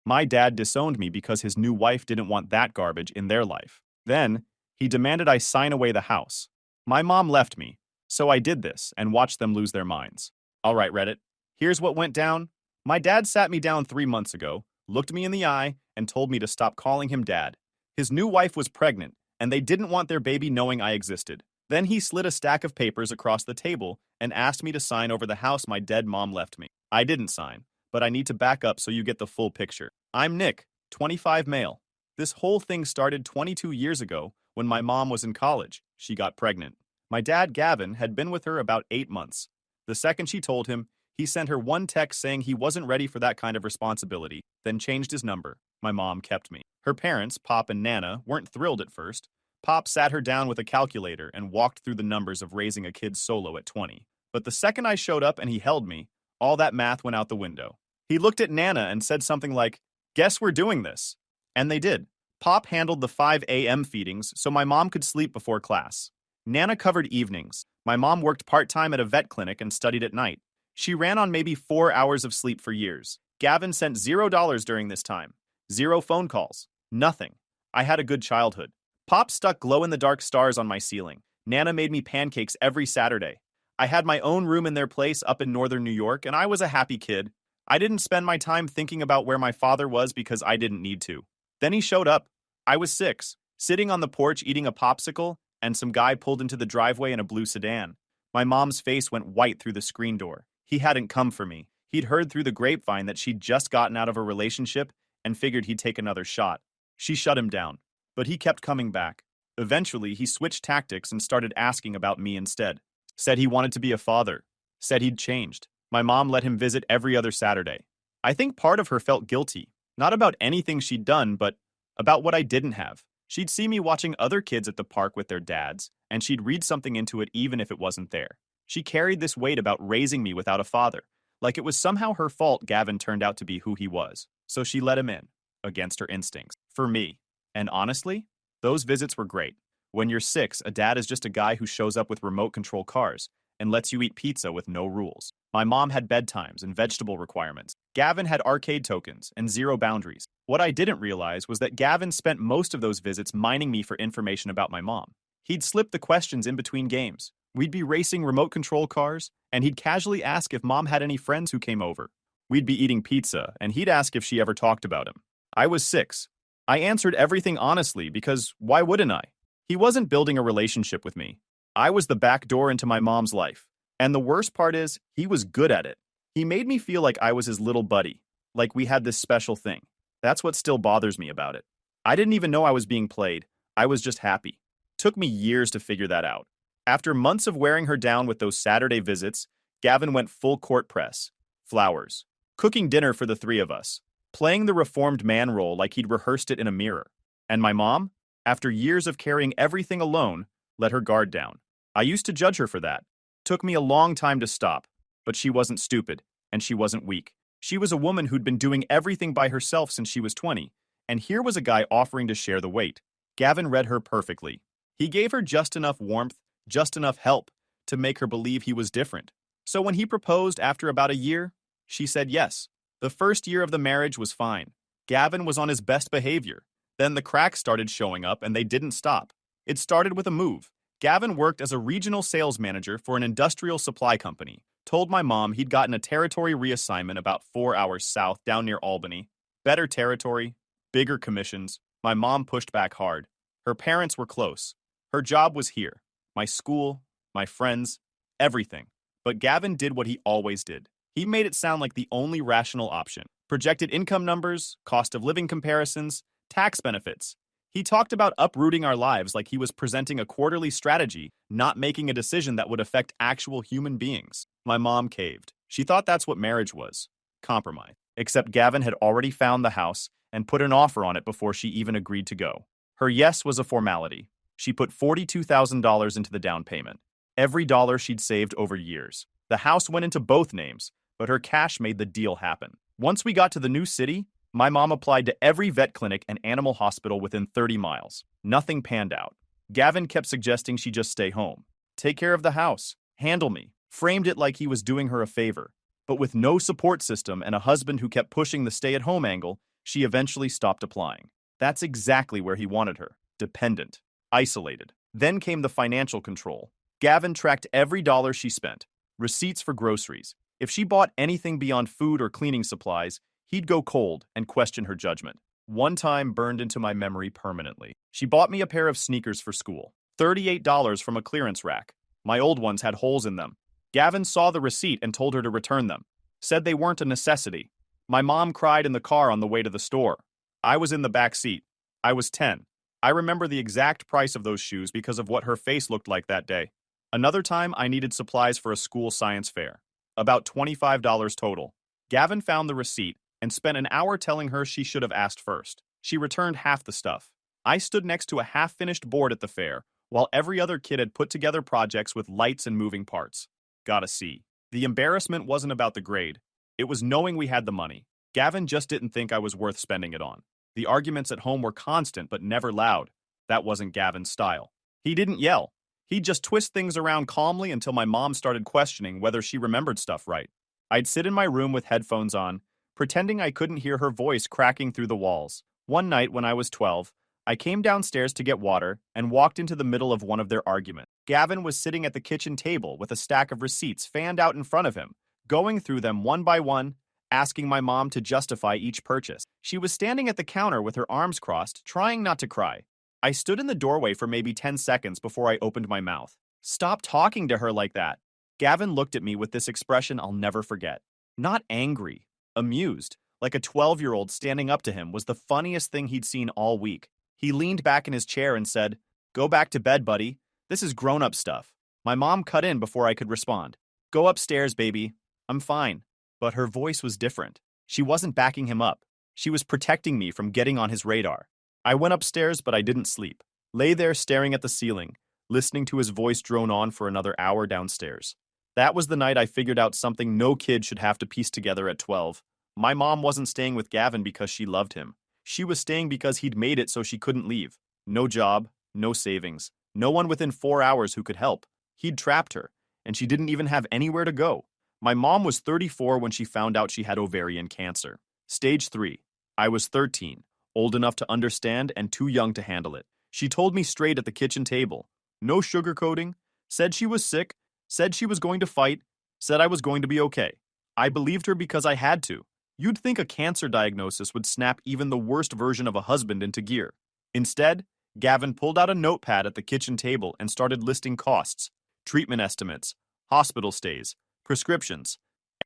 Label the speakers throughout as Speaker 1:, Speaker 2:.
Speaker 1: My dad disowned me because his new wife didn't want that garbage in their life. Then, he demanded I sign away the house. My mom left me, so I did this and watched them lose their minds. Alright, Reddit. Here's what went down. My dad sat me down 3 months ago, looked me in the eye, and told me to stop calling him dad. His new wife was pregnant, and they didn't want their baby knowing I existed. Then he slid a stack of papers across the table and asked me to sign over the house my dead mom left me. I didn't sign, but I need to back up so you get the full picture. I'm Nick, 25 male. This whole thing started 22 years ago when my mom was in college. She got pregnant. My dad, Gavin, had been with her about 8 months. The second she told him, he sent her one text saying he wasn't ready for that kind of responsibility, then changed his number. My mom kept me. Her parents, Pop and Nana, weren't thrilled at first. Pop sat her down with a calculator and walked through the numbers of raising a kid solo at 20. But the second I showed up and he held me, all that math went out the window. He looked at Nana and said something like, "Guess we're doing this." And they did. Pop handled the 5 a.m. feedings so my mom could sleep before class. Nana covered evenings. My mom worked part-time at a vet clinic and studied at night. She ran on maybe 4 hours of sleep for years. Gavin sent $0 during this time. 0 phone calls. Nothing. I had a good childhood. Pop stuck glow-in-the-dark stars on my ceiling. Nana made me pancakes every Saturday. I had my own room in their place up in northern New York, and I was a happy kid. I didn't spend my time thinking about where my father was because I didn't need to. Then he showed up. I was 6, sitting on the porch eating a popsicle, and some guy pulled into the driveway in a blue sedan. My mom's face went white through the screen door. He hadn't come for me. He'd heard through the grapevine that she'd just gotten out of a relationship and figured he'd take another shot. She shut him down, but he kept coming back. Eventually, he switched tactics and started asking about me instead. Said he wanted to be a father. Said he'd changed. My mom let him visit every other Saturday. I think part of her felt guilty, not about anything she'd done, but about what I didn't have. She'd see me watching other kids at the park with their dads, and she'd read something into it even if it wasn't there. She carried this weight about raising me without a father, like it was somehow her fault Gavin turned out to be who he was. So she let him in, against her instincts, for me. And honestly, those visits were great. When you're 6, a dad is just a guy who shows up with remote control cars and lets you eat pizza with no rules. My mom had bedtimes and vegetable requirements. Gavin had arcade tokens and 0 boundaries. What I didn't realize was that Gavin spent most of those visits mining me for information about my mom. He'd slip the questions in between games. We'd be racing remote control cars, and he'd casually ask if mom had any friends who came over. We'd be eating pizza, and he'd ask if she ever talked about him. I was 6. I answered everything honestly because why wouldn't I? He wasn't building a relationship with me. I was the back door into my mom's life. And the worst part is, he was good at it. He made me feel like I was his little buddy, like we had this special thing. That's what still bothers me about it. I didn't even know I was being played. I was just happy. Took me years to figure that out. After months of wearing her down with those Saturday visits, Gavin went full court press. Flowers. Cooking dinner for the 3 of us. Playing the reformed man role like he'd rehearsed it in a mirror. And my mom, after years of carrying everything alone, let her guard down. I used to judge her for that. Took me a long time to stop, but she wasn't stupid, and she wasn't weak. She was a woman who'd been doing everything by herself since she was 20, and here was a guy offering to share the weight. Gavin read her perfectly. He gave her just enough warmth, just enough help, to make her believe he was different. So when he proposed after about a year, she said yes. The first year of the marriage was fine. Gavin was on his best behavior. Then the cracks started showing up, and they didn't stop. It started with a move. Gavin worked as a regional sales manager for an industrial supply company. Told my mom he'd gotten a territory reassignment about 4 hours south down near Albany. Better territory, bigger commissions. My mom pushed back hard. Her parents were close. Her job was here. My school, my friends, everything. But Gavin did what he always did. He made it sound like the only rational option. Projected income numbers, cost of living comparisons, tax benefits. He talked about uprooting our lives like he was presenting a quarterly strategy, not making a decision that would affect actual human beings. My mom caved. She thought that's what marriage was. Compromise. Except Gavin had already found the house and put an offer on it before she even agreed to go. Her yes was a formality. She put $42,000 into the down payment. Every dollar she'd saved over years. The house went into both names, but her cash made the deal happen. Once we got to the new city, my mom applied to every vet clinic and animal hospital within 30 miles. Nothing panned out. Gavin kept suggesting she just stay home. Take care of the house. Handle me. Framed it like he was doing her a favor. But with no support system and a husband who kept pushing the stay-at-home angle, She eventually stopped applying. That's exactly where he wanted her. Dependent. Isolated. Then came the financial control. Gavin tracked every dollar she spent. Receipts for groceries. If she bought anything beyond food or cleaning supplies, he'd go cold and question her judgment. One time burned into my memory permanently. She bought me a pair of sneakers for school. $38 from a clearance rack. My old ones had holes in them. Gavin saw the receipt and told her to return them. Said they weren't a necessity. My mom cried in the car on the way to the store. I was in the back seat. I was 10. I remember the exact price of those shoes because of what her face looked like that day. Another time, I needed supplies for a school science fair. About $25 total. Gavin found the receipt and spent an hour telling her she should have asked first. She returned half the stuff. I stood next to a half-finished board at the fair, while every other kid had put together projects with lights and moving parts. Got a C. The embarrassment wasn't about the grade. It was knowing we had the money. Gavin just didn't think I was worth spending it on. The arguments at home were constant but never loud. That wasn't Gavin's style. He didn't yell. He'd just twist things around calmly until my mom started questioning whether she remembered stuff right. I'd sit in my room with headphones on, pretending I couldn't hear her voice cracking through the walls. One night when I was 12, I came downstairs to get water and walked into the middle of one of their arguments. Gavin was sitting at the kitchen table with a stack of receipts fanned out in front of him, going through them one by one, asking my mom to justify each purchase. She was standing at the counter with her arms crossed, trying not to cry. I stood in the doorway for maybe 10 seconds before I opened my mouth. Stop talking to her like that. Gavin looked at me with this expression I'll never forget. Not angry, amused, like a 12-year-old standing up to him was the funniest thing he'd seen all week. He leaned back in his chair and said, "Go back to bed, buddy. This is grown-up stuff." My mom cut in before I could respond. "Go upstairs, baby. I'm fine." But her voice was different. She wasn't backing him up. She was protecting me from getting on his radar. I went upstairs, but I didn't sleep. Lay there staring at the ceiling, listening to his voice drone on for another hour downstairs. That was the night I figured out something no kid should have to piece together at 12. My mom wasn't staying with Gavin because she loved him. She was staying because he'd made it so she couldn't leave. No job, no savings, no one within 4 hours who could help. He'd trapped her, and she didn't even have anywhere to go. My mom was 34 when she found out she had ovarian cancer. Stage 3. I was 13, old enough to understand and too young to handle it. She told me straight at the kitchen table. No sugarcoating. Said she was sick. Said she was going to fight. Said I was going to be okay. I believed her because I had to. You'd think a cancer diagnosis would snap even the worst version of a husband into gear. Instead, Gavin pulled out a notepad at the kitchen table and started listing costs, treatment estimates, hospital stays, prescriptions.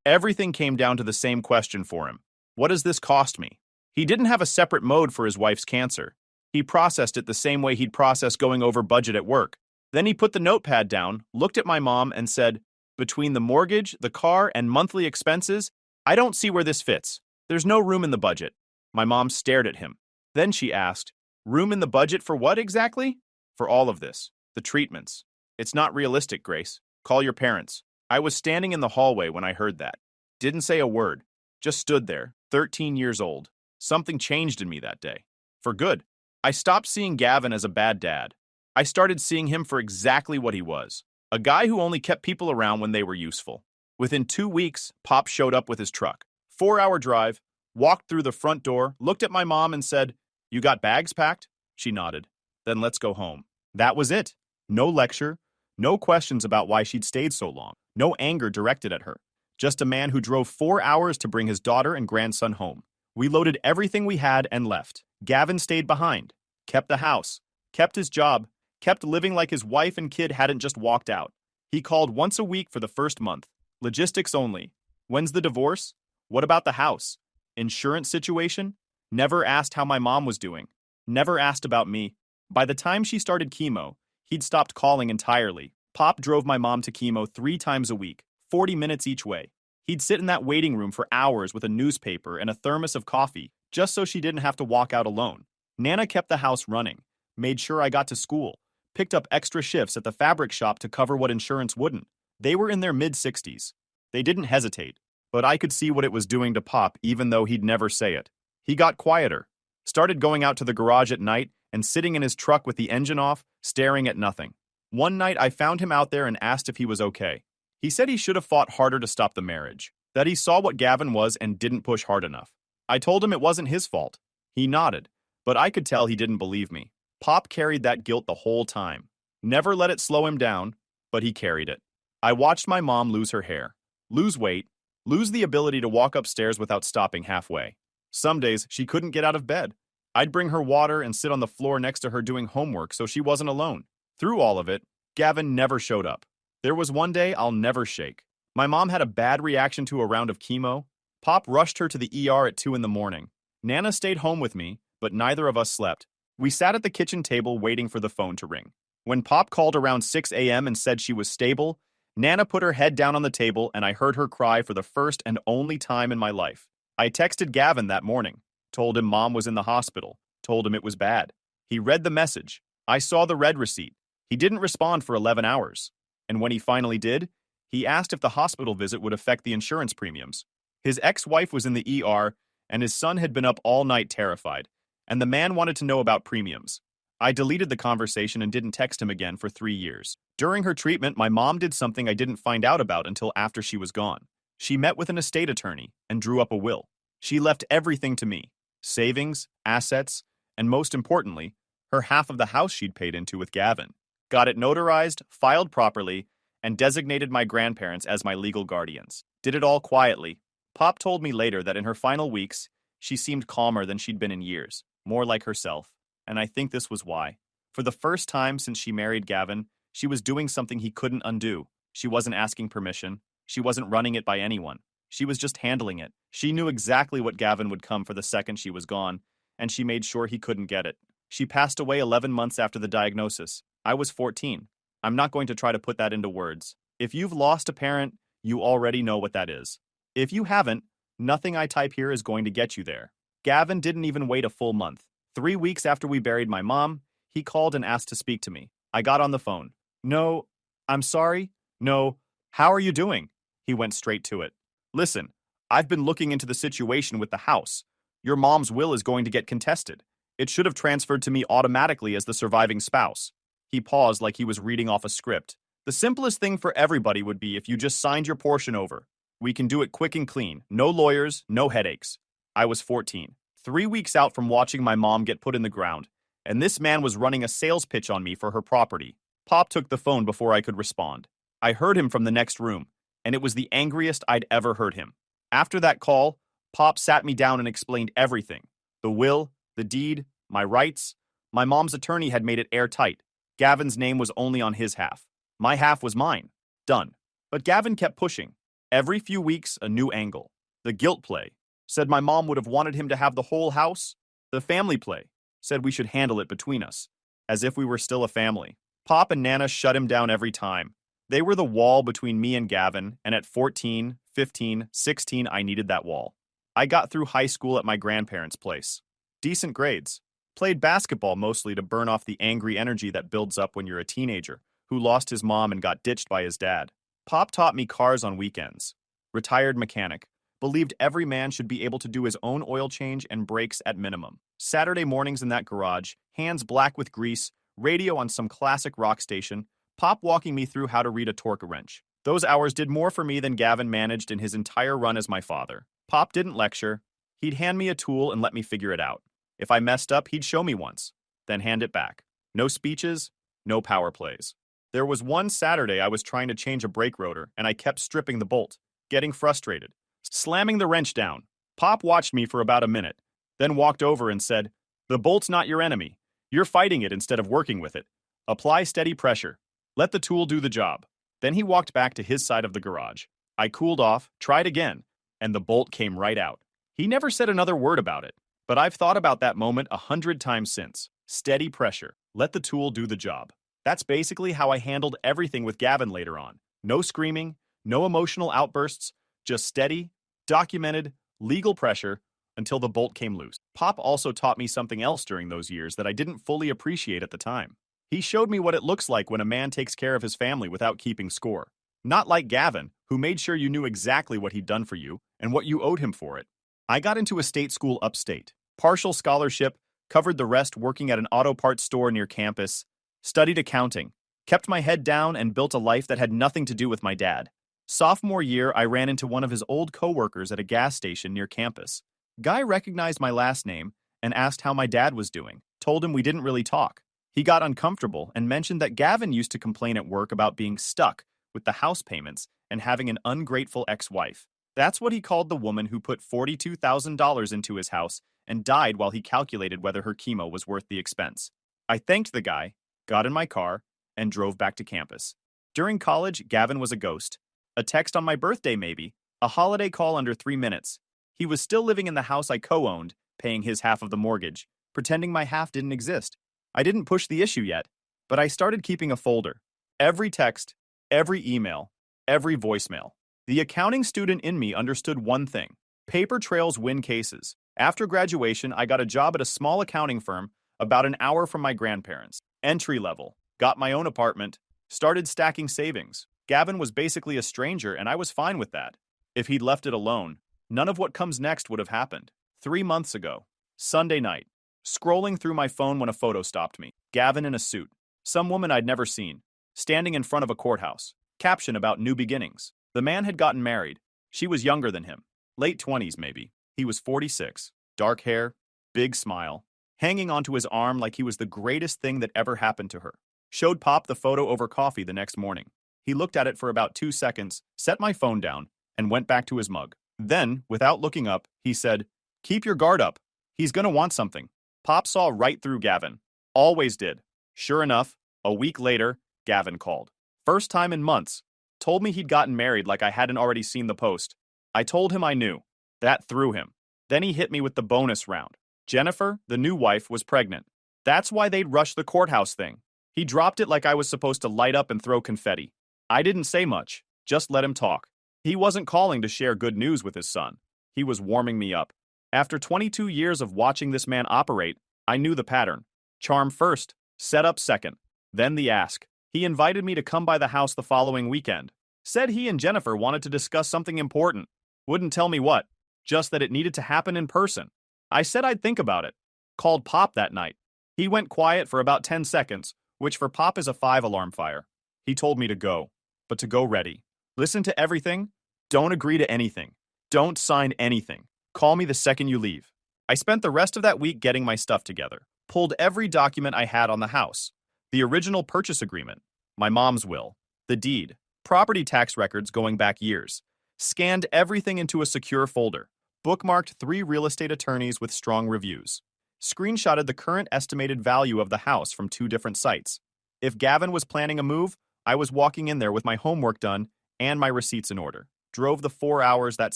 Speaker 1: Everything came down to the same question for him. What does this cost me? He didn't have a separate mode for his wife's cancer. He processed it the same way he'd process going over budget at work. Then he put the notepad down, looked at my mom, and said, "Between the mortgage, the car, and monthly expenses, I don't see where this fits. There's no room in the budget." My mom stared at him. Then she asked, "Room in the budget for what exactly?" "For all of this. The treatments. It's not realistic, Grace. Call your parents." I was standing in the hallway when I heard that. Didn't say a word. Just stood there, 13 years old. Something changed in me that day. For good. I stopped seeing Gavin as a bad dad. I started seeing him for exactly what he was. A guy who only kept people around when they were useful. Within 2 weeks, Pop showed up with his truck. 4-hour drive, walked through the front door, looked at my mom and said, "You got bags packed?" She nodded. "Then let's go home." That was it. No lecture, no questions about why she'd stayed so long, no anger directed at her. Just a man who drove 4 hours to bring his daughter and grandson home. We loaded everything we had and left. Gavin stayed behind, kept the house, kept his job, kept living like his wife and kid hadn't just walked out. He called once a week for the first month. Logistics only. When's the divorce? What about the house? Insurance situation? Never asked how my mom was doing. Never asked about me. By the time she started chemo, he'd stopped calling entirely. Pop drove my mom to chemo 3 times a week, 40 minutes each way. He'd sit in that waiting room for hours with a newspaper and a thermos of coffee, just so she didn't have to walk out alone. Nana kept the house running, made sure I got to school, picked up extra shifts at the fabric shop to cover what insurance wouldn't. They were in their mid-60s. They didn't hesitate, but I could see what it was doing to Pop even though he'd never say it. He got quieter, started going out to the garage at night and sitting in his truck with the engine off, staring at nothing. One night I found him out there and asked if he was okay. He said he should have fought harder to stop the marriage, that he saw what Gavin was and didn't push hard enough. I told him it wasn't his fault. He nodded, but I could tell he didn't believe me. Pop carried that guilt the whole time. Never let it slow him down, but he carried it. I watched my mom lose her hair, lose weight, lose the ability to walk upstairs without stopping halfway. Some days, she couldn't get out of bed. I'd bring her water and sit on the floor next to her doing homework so she wasn't alone. Through all of it, Gavin never showed up. There was one day I'll never shake. My mom had a bad reaction to a round of chemo. Pop rushed her to the ER at 2 in the morning. Nana stayed home with me, but neither of us slept. We sat at the kitchen table waiting for the phone to ring. When Pop called around 6 a.m. and said she was stable, Nana put her head down on the table and I heard her cry for the first and only time in my life. I texted Gavin that morning, told him Mom was in the hospital, told him it was bad. He read the message. I saw the red receipt. He didn't respond for 11 hours. And when he finally did, he asked if the hospital visit would affect the insurance premiums. His ex-wife was in the ER, and his son had been up all night terrified, and the man wanted to know about premiums. I deleted the conversation and didn't text him again for 3 years. During her treatment, my mom did something I didn't find out about until after she was gone. She met with an estate attorney and drew up a will. She left everything to me: savings, assets, and most importantly, her half of the house she'd paid into with Gavin. Got it notarized, filed properly, and designated my grandparents as my legal guardians. Did it all quietly. Pop told me later that in her final weeks, she seemed calmer than she'd been in years, more like herself. And I think this was why. For the first time since she married Gavin, she was doing something he couldn't undo. She wasn't asking permission. She wasn't running it by anyone. She was just handling it. She knew exactly what Gavin would come for the second she was gone, and she made sure he couldn't get it. She passed away 11 months after the diagnosis. I was 14. I'm not going to try to put that into words. If you've lost a parent, you already know what that is. If you haven't, nothing I type here is going to get you there. Gavin didn't even wait a full month. 3 weeks after we buried my mom, he called and asked to speak to me. I got on the phone. No, I'm sorry. No, how are you doing? He went straight to it. Listen, I've been looking into the situation with the house. Your mom's will is going to get contested. It should have transferred to me automatically as the surviving spouse. He paused like he was reading off a script. The simplest thing for everybody would be if you just signed your portion over. We can do it quick and clean. No lawyers, no headaches. I was 14. 3 weeks out from watching my mom get put in the ground, and this man was running a sales pitch on me for her property. Pop took the phone before I could respond. I heard him from the next room, and it was the angriest I'd ever heard him. After that call, Pop sat me down and explained everything. The will, the deed, my rights. My mom's attorney had made it airtight. Gavin's name was only on his half. My half was mine. Done. But Gavin kept pushing. Every few weeks, a new angle. The guilt play. Said my mom would have wanted him to have the whole house. The family play. Said we should handle it between us. As if we were still a family. Pop and Nana shut him down every time. They were the wall between me and Gavin, and at 14, 15, 16, I needed that wall. I got through high school at my grandparents' place. Decent grades. Played basketball mostly to burn off the angry energy that builds up when you're a teenager who lost his mom and got ditched by his dad. Pop taught me cars on weekends. Retired mechanic. Believed every man should be able to do his own oil change and brakes at minimum. Saturday mornings in that garage, hands black with grease, radio on some classic rock station, Pop walking me through how to read a torque wrench. Those hours did more for me than Gavin managed in his entire run as my father. Pop didn't lecture. He'd hand me a tool and let me figure it out. If I messed up, he'd show me once, then hand it back. No speeches, no power plays. There was one Saturday I was trying to change a brake rotor, and I kept stripping the bolt, getting frustrated, slamming the wrench down. Pop watched me for about a minute, then walked over and said, "The bolt's not your enemy. You're fighting it instead of working with it. Apply steady pressure. Let the tool do the job." Then he walked back to his side of the garage. I cooled off, tried again, and the bolt came right out. He never said another word about it, but I've thought about that moment 100 times since. Steady pressure. Let the tool do the job. That's basically how I handled everything with Gavin later on. No screaming, no emotional outbursts, just steady, documented, legal pressure until the bolt came loose. Pop also taught me something else during those years that I didn't fully appreciate at the time. He showed me what it looks like when a man takes care of his family without keeping score. Not like Gavin, who made sure you knew exactly what he'd done for you and what you owed him for it. I got into a state school upstate. Partial scholarship, covered the rest working at an auto parts store near campus, studied accounting, kept my head down and built a life that had nothing to do with my dad. Sophomore year, I ran into one of his old coworkers at a gas station near campus. Guy recognized my last name and asked how my dad was doing. Told him we didn't really talk. He got uncomfortable and mentioned that Gavin used to complain at work about being stuck with the house payments and having an ungrateful ex-wife. That's what he called the woman who put $42,000 into his house and died while he calculated whether her chemo was worth the expense. I thanked the guy, got in my car, and drove back to campus. During college, Gavin was a ghost. A text on my birthday maybe, a holiday call under 3 minutes. He was still living in the house I co-owned, paying his half of the mortgage, pretending my half didn't exist. I didn't push the issue yet, but I started keeping a folder. Every text, every email, every voicemail. The accounting student in me understood one thing. Paper trails win cases. After graduation, I got a job at a small accounting firm about an hour from my grandparents. Entry level. Got my own apartment. Started stacking savings. Gavin was basically a stranger, and I was fine with that. If he'd left it alone, none of what comes next would have happened. 3 months ago, Sunday night, scrolling through my phone when a photo stopped me. Gavin in a suit. Some woman I'd never seen. Standing in front of a courthouse. Caption about new beginnings. The man had gotten married. She was younger than him. Late 20s, maybe. He was 46. Dark hair, big smile. Hanging onto his arm like he was the greatest thing that ever happened to her. Showed Pop the photo over coffee the next morning. He looked at it for about 2 seconds, set my phone down, and went back to his mug. Then, without looking up, he said, "Keep your guard up. He's gonna want something." Pop saw right through Gavin. Always did. Sure enough, a week later, Gavin called. First time in months. Told me he'd gotten married like I hadn't already seen the post. I told him I knew. That threw him. Then he hit me with the bonus round. Jennifer, the new wife, was pregnant. That's why they'd rushed the courthouse thing. He dropped it like I was supposed to light up and throw confetti. I didn't say much, just let him talk. He wasn't calling to share good news with his son. He was warming me up. After 22 years of watching this man operate, I knew the pattern. Charm first, set up second, then the ask. He invited me to come by the house the following weekend. Said he and Jennifer wanted to discuss something important. Wouldn't tell me what, just that it needed to happen in person. I said I'd think about it. Called Pop that night. He went quiet for about 10 seconds, which for Pop is a 5-alarm fire. He told me to go, but to go ready. Listen to everything. Don't agree to anything. Don't sign anything. Call me the second you leave. I spent the rest of that week getting my stuff together. Pulled every document I had on the house. The original purchase agreement, my mom's will, the deed, property tax records going back years. Scanned everything into a secure folder. Bookmarked 3 real estate attorneys with strong reviews. Screenshotted the current estimated value of the house from 2 different sites. If Gavin was planning a move, I was walking in there with my homework done and my receipts in order. Drove the 4 hours that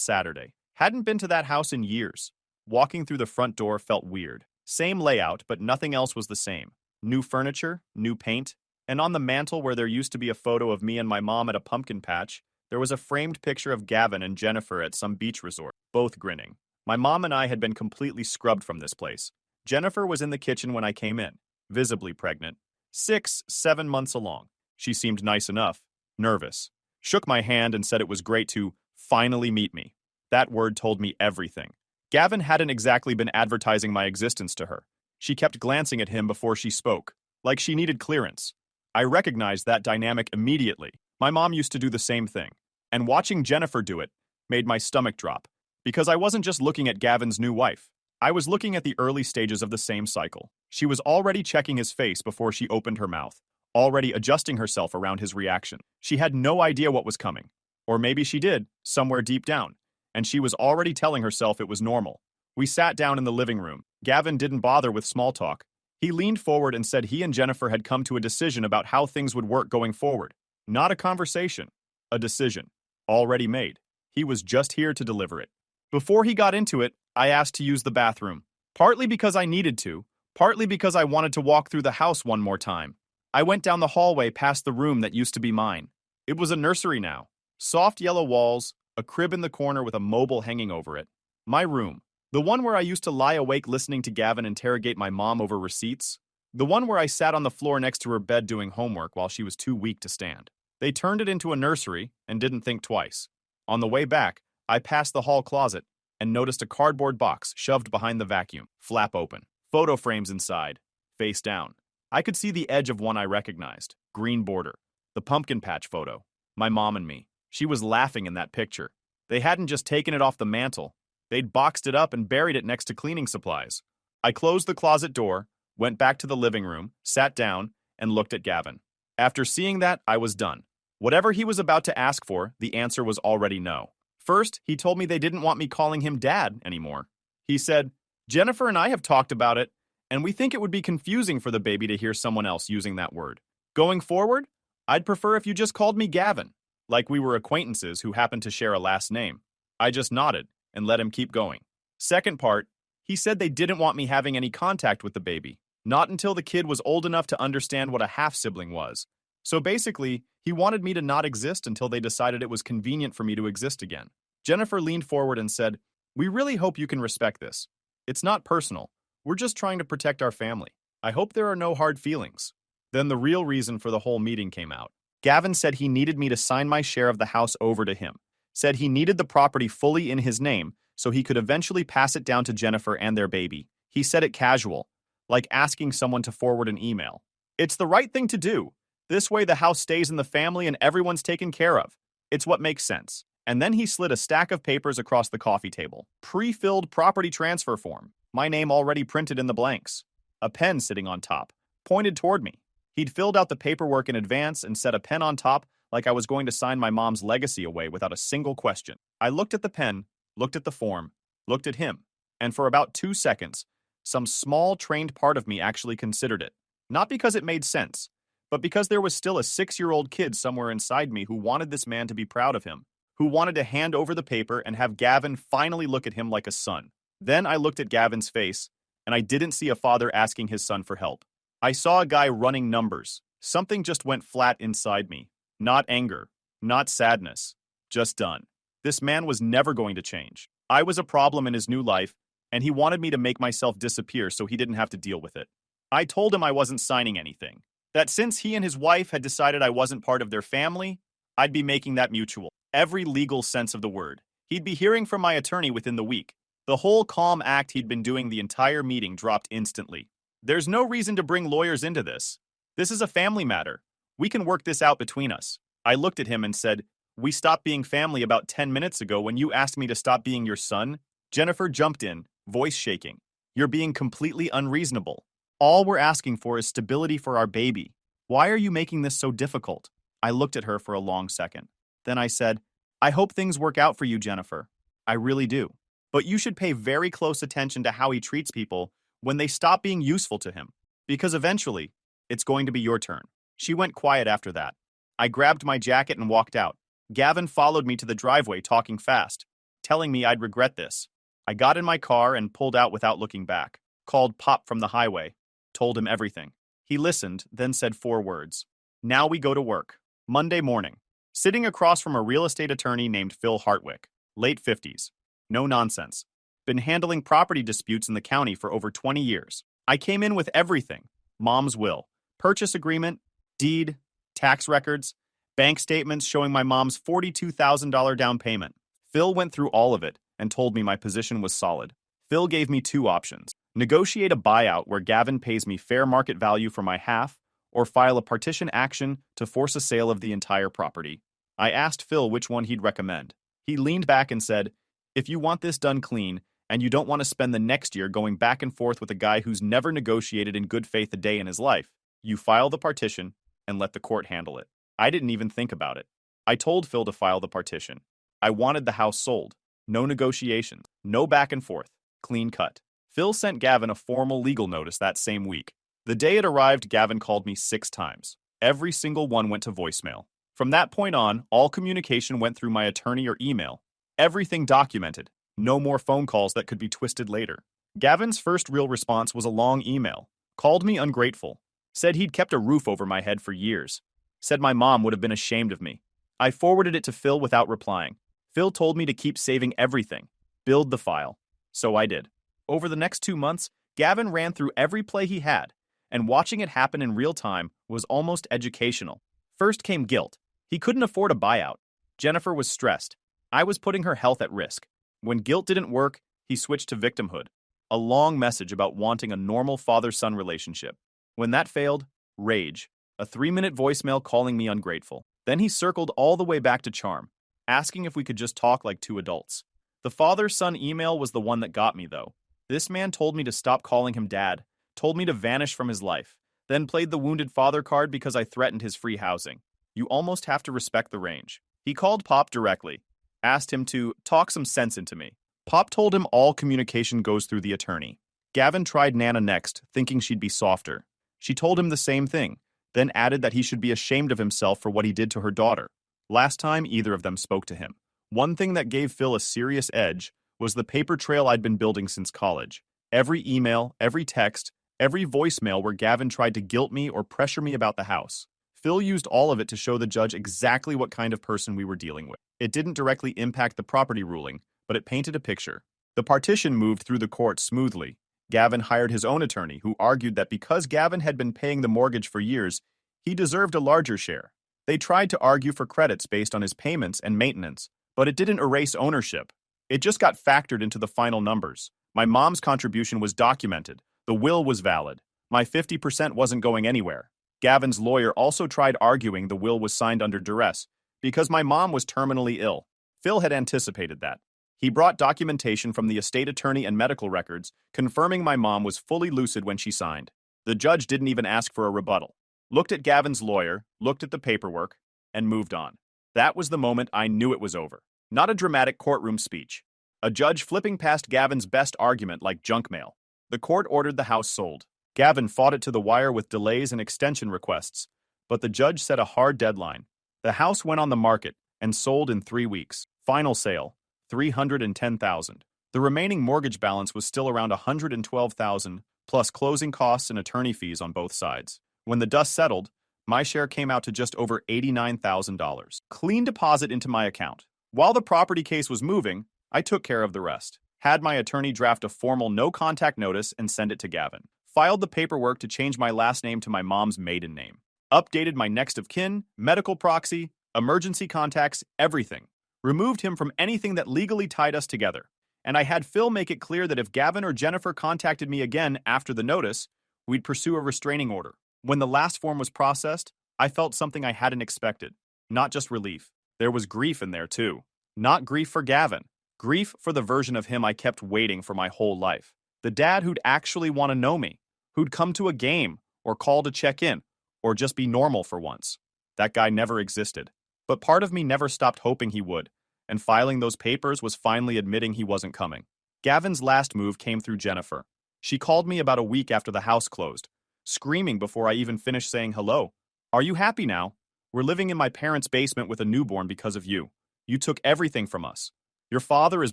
Speaker 1: Saturday. Hadn't been to that house in years. Walking through the front door felt weird. Same layout, but nothing else was the same. New furniture, new paint, and on the mantle where there used to be a photo of me and my mom at a pumpkin patch, there was a framed picture of Gavin and Jennifer at some beach resort, both grinning. My mom and I had been completely scrubbed from this place. Jennifer was in the kitchen when I came in, visibly pregnant. 6, 7 months along. She seemed nice enough, nervous. Shook my hand and said it was great to finally meet me. That word told me everything. Gavin hadn't exactly been advertising my existence to her. She kept glancing at him before she spoke, like she needed clearance. I recognized that dynamic immediately. My mom used to do the same thing. And watching Jennifer do it made my stomach drop, because I wasn't just looking at Gavin's new wife. I was looking at the early stages of the same cycle. She was already checking his face before she opened her mouth, already adjusting herself around his reaction. She had no idea what was coming. Or maybe she did, somewhere deep down, and she was already telling herself it was normal. We sat down in the living room. Gavin didn't bother with small talk. He leaned forward and said he and Jennifer had come to a decision about how things would work going forward. Not a conversation, a decision, already made. He was just here to deliver it. Before he got into it, I asked to use the bathroom. Partly because I needed to, partly because I wanted to walk through the house one more time. I went down the hallway past the room that used to be mine. It was a nursery now. Soft yellow walls, a crib in the corner with a mobile hanging over it. My room. The one where I used to lie awake listening to Gavin interrogate my mom over receipts. The one where I sat on the floor next to her bed doing homework while she was too weak to stand. They turned it into a nursery and didn't think twice. On the way back, I passed the hall closet and noticed a cardboard box shoved behind the vacuum, flap open. Photo frames inside, face down. I could see the edge of one I recognized. Green border. The pumpkin patch photo. My mom and me. She was laughing in that picture. They hadn't just taken it off the mantle. They'd boxed it up and buried it next to cleaning supplies. I closed the closet door, went back to the living room, sat down, and looked at Gavin. After seeing that, I was done. Whatever he was about to ask for, the answer was already no. First, he told me they didn't want me calling him Dad anymore. He said, "Jennifer and I have talked about it, and we think it would be confusing for the baby to hear someone else using that word. Going forward, I'd prefer if you just called me Gavin, like we were acquaintances who happened to share a last name." I just nodded and let him keep going. Second part, he said they didn't want me having any contact with the baby, not until the kid was old enough to understand what a half-sibling was. So basically, he wanted me to not exist until they decided it was convenient for me to exist again. Jennifer leaned forward and said, "We really hope you can respect this. It's not personal. We're just trying to protect our family. I hope there are no hard feelings." Then the real reason for the whole meeting came out. Gavin said he needed me to sign my share of the house over to him. Said he needed the property fully in his name so he could eventually pass it down to Jennifer and their baby. He said it casual, like asking someone to forward an email. It's the right thing to do. This way the house stays in the family and everyone's taken care of. It's what makes sense. And then he slid a stack of papers across the coffee table. Pre-filled property transfer form. My name already printed in the blanks. A pen sitting on top. Pointed toward me. He'd filled out the paperwork in advance and set a pen on top like I was going to sign my mom's legacy away without a single question. I looked at the pen, looked at the form, looked at him, and for about 2 seconds, some small trained part of me actually considered it. Not because it made sense, but because there was still a 6-year-old kid somewhere inside me who wanted this man to be proud of him, who wanted to hand over the paper and have Gavin finally look at him like a son. Then I looked at Gavin's face, and I didn't see a father asking his son for help. I saw a guy running numbers. Something just went flat inside me. Not anger, not sadness, just done. This man was never going to change. I was a problem in his new life, and he wanted me to make myself disappear so he didn't have to deal with it. I told him I wasn't signing anything, that since he and his wife had decided I wasn't part of their family, I'd be making that mutual. Every legal sense of the word. He'd be hearing from my attorney within the week. The whole calm act he'd been doing the entire meeting dropped instantly. There's no reason to bring lawyers into this. This is a family matter. We can work this out between us. I looked at him and said, "We stopped being family about 10 minutes ago when you asked me to stop being your son." Jennifer jumped in, voice shaking. "You're being completely unreasonable. All we're asking for is stability for our baby. Why are you making this so difficult?" I looked at her for a long second. Then I said, "I hope things work out for you, Jennifer. I really do. But you should pay very close attention to how he treats people when they stop being useful to him. Because eventually, it's going to be your turn." She went quiet after that. I grabbed my jacket and walked out. Gavin followed me to the driveway talking fast, telling me I'd regret this. I got in my car and pulled out without looking back. Called Pop from the highway. Told him everything. He listened, then said 4 words. "Now we go to work." Monday morning. Sitting across from a real estate attorney named Phil Hartwick. Late 50s. No nonsense. Been handling property disputes in the county for over 20 years. I came in with everything. Mom's will, purchase agreement, deed, tax records, bank statements showing my mom's $42,000 down payment. Phil went through all of it and told me my position was solid. Phil gave me 2 options. Negotiate a buyout where Gavin pays me fair market value for my half, or file a partition action to force a sale of the entire property. I asked Phil which one he'd recommend. He leaned back and said, "If you want this done clean, and you don't want to spend the next year going back and forth with a guy who's never negotiated in good faith a day in his life, you file the partition and let the court handle it." I didn't even think about it. I told Phil to file the partition. I wanted the house sold. No negotiations. No back and forth. Clean cut. Phil sent Gavin a formal legal notice that same week. The day it arrived, Gavin called me 6 times. Every single one went to voicemail. From that point on, all communication went through my attorney or email. Everything documented. No more phone calls that could be twisted later. Gavin's first real response was a long email. Called me ungrateful. Said he'd kept a roof over my head for years. Said my mom would have been ashamed of me. I forwarded it to Phil without replying. Phil told me to keep saving everything. Build the file. So I did. Over the next 2 months, Gavin ran through every play he had, and watching it happen in real time was almost educational. First came guilt. He couldn't afford a buyout. Jennifer was stressed. I was putting her health at risk. When guilt didn't work, he switched to victimhood. A long message about wanting a normal father-son relationship. When that failed, rage. A 3-minute voicemail calling me ungrateful. Then he circled all the way back to charm, asking if we could just talk like 2 adults. The father-son email was the one that got me, though. This man told me to stop calling him dad, told me to vanish from his life, then played the wounded father card because I threatened his free housing. You almost have to respect the range. He called Pop directly, asked him to talk some sense into me. Pop told him all communication goes through the attorney. Gavin tried Nana next, thinking she'd be softer. She told him the same thing, then added that he should be ashamed of himself for what he did to her daughter. Last time either of them spoke to him. One thing that gave Phil a serious edge was the paper trail I'd been building since college. Every email, every text, every voicemail where Gavin tried to guilt me or pressure me about the house. Phil used all of it to show the judge exactly what kind of person we were dealing with. It didn't directly impact the property ruling, but it painted a picture. The partition moved through the court smoothly. Gavin hired his own attorney, who argued that because Gavin had been paying the mortgage for years, he deserved a larger share. They tried to argue for credits based on his payments and maintenance, but it didn't erase ownership. It just got factored into the final numbers. My mom's contribution was documented. The will was valid. My 50% wasn't going anywhere. Gavin's lawyer also tried arguing the will was signed under duress because my mom was terminally ill. Phil had anticipated that. He brought documentation from the estate attorney and medical records, confirming my mom was fully lucid when she signed. The judge didn't even ask for a rebuttal. Looked at Gavin's lawyer, looked at the paperwork, and moved on. That was the moment I knew it was over. Not a dramatic courtroom speech. A judge flipping past Gavin's best argument like junk mail. The court ordered the house sold. Gavin fought it to the wire with delays and extension requests, but the judge set a hard deadline. The house went on the market and sold in 3 weeks. Final sale, $310,000. The remaining mortgage balance was still around $112,000, plus closing costs and attorney fees on both sides. When the dust settled, my share came out to just over $89,000. Clean deposit into my account. While the property case was moving, I took care of the rest. Had my attorney draft a formal no-contact notice and send it to Gavin. Filed the paperwork to change my last name to my mom's maiden name. Updated my next of kin, medical proxy, emergency contacts, everything. Removed him from anything that legally tied us together. And I had Phil make it clear that if Gavin or Jennifer contacted me again after the notice, we'd pursue a restraining order. When the last form was processed, I felt something I hadn't expected. Not just relief. There was grief in there too. Not grief for Gavin. Grief for the version of him I kept waiting for my whole life. The dad who'd actually want to know me. Who'd come to a game, or call to check in, or just be normal for once. That guy never existed. But part of me never stopped hoping he would, and filing those papers was finally admitting he wasn't coming. Gavin's last move came through Jennifer. She called me about a week after the house closed, screaming before I even finished saying hello. Are you happy now? We're living in my parents' basement with a newborn because of you. You took everything from us. Your father is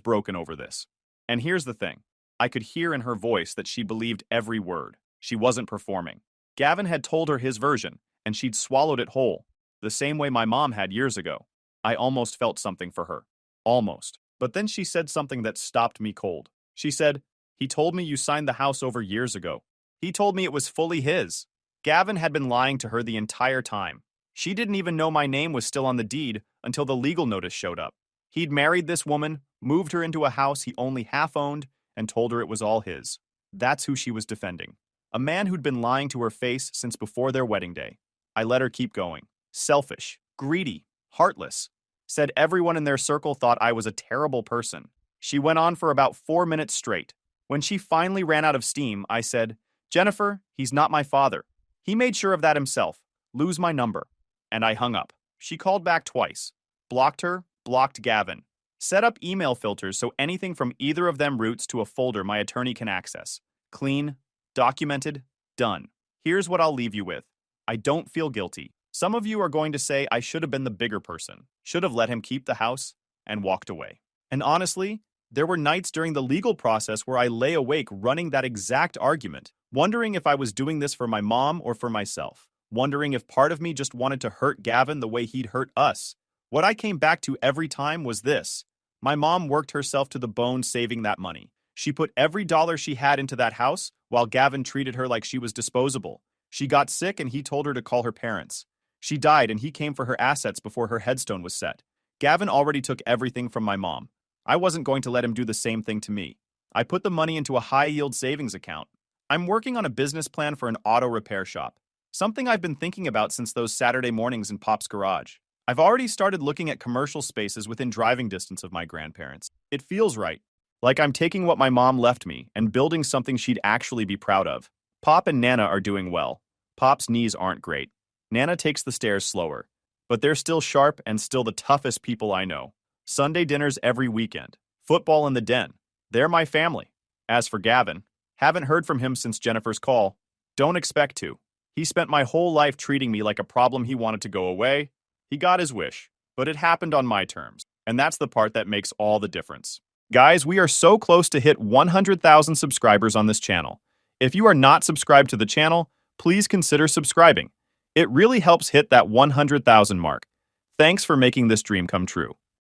Speaker 1: broken over this. And here's the thing. I could hear in her voice that she believed every word. She wasn't performing. Gavin had told her his version, and she'd swallowed it whole, the same way my mom had years ago. I almost felt something for her. Almost. But then she said something that stopped me cold. She said, "He told me you signed the house over years ago. He told me it was fully his." Gavin had been lying to her the entire time. She didn't even know my name was still on the deed until the legal notice showed up. He'd married this woman, moved her into a house he only half owned, and told her it was all his. That's who she was defending. A man who'd been lying to her face since before their wedding day. I let her keep going. Selfish, greedy, heartless. Said everyone in their circle thought I was a terrible person. She went on for about 4 minutes straight. When she finally ran out of steam, I said, "Jennifer, he's not my father. He made sure of that himself. Lose my number." And I hung up. She called back twice. Blocked her, blocked Gavin. Set up email filters so anything from either of them routes to a folder my attorney can access. Clean, documented, done. Here's what I'll leave you with. I don't feel guilty. Some of you are going to say I should have been the bigger person, should have let him keep the house, and walked away. And honestly, there were nights during the legal process where I lay awake running that exact argument, wondering if I was doing this for my mom or for myself, wondering if part of me just wanted to hurt Gavin the way he'd hurt us. What I came back to every time was this. My mom worked herself to the bone saving that money. She put every dollar she had into that house, while Gavin treated her like she was disposable. She got sick and he told her to call her parents. She died and he came for her assets before her headstone was set. Gavin already took everything from my mom. I wasn't going to let him do the same thing to me. I put the money into a high-yield savings account. I'm working on a business plan for an auto repair shop, something I've been thinking about since those Saturday mornings in Pop's garage. I've already started looking at commercial spaces within driving distance of my grandparents. It feels right. Like I'm taking what my mom left me and building something she'd actually be proud of. Pop and Nana are doing well. Pop's knees aren't great. Nana takes the stairs slower. But they're still sharp and still the toughest people I know. Sunday dinners every weekend. Football in the den. They're my family. As for Gavin, haven't heard from him since Jennifer's call. Don't expect to. He spent my whole life treating me like a problem he wanted to go away. He got his wish, but it happened on my terms. And that's the part that makes all the difference. Guys, we are so close to hit 100,000 subscribers on this channel. If you are not subscribed to the channel, please consider subscribing. It really helps hit that 100,000 mark. Thanks for making this dream come true.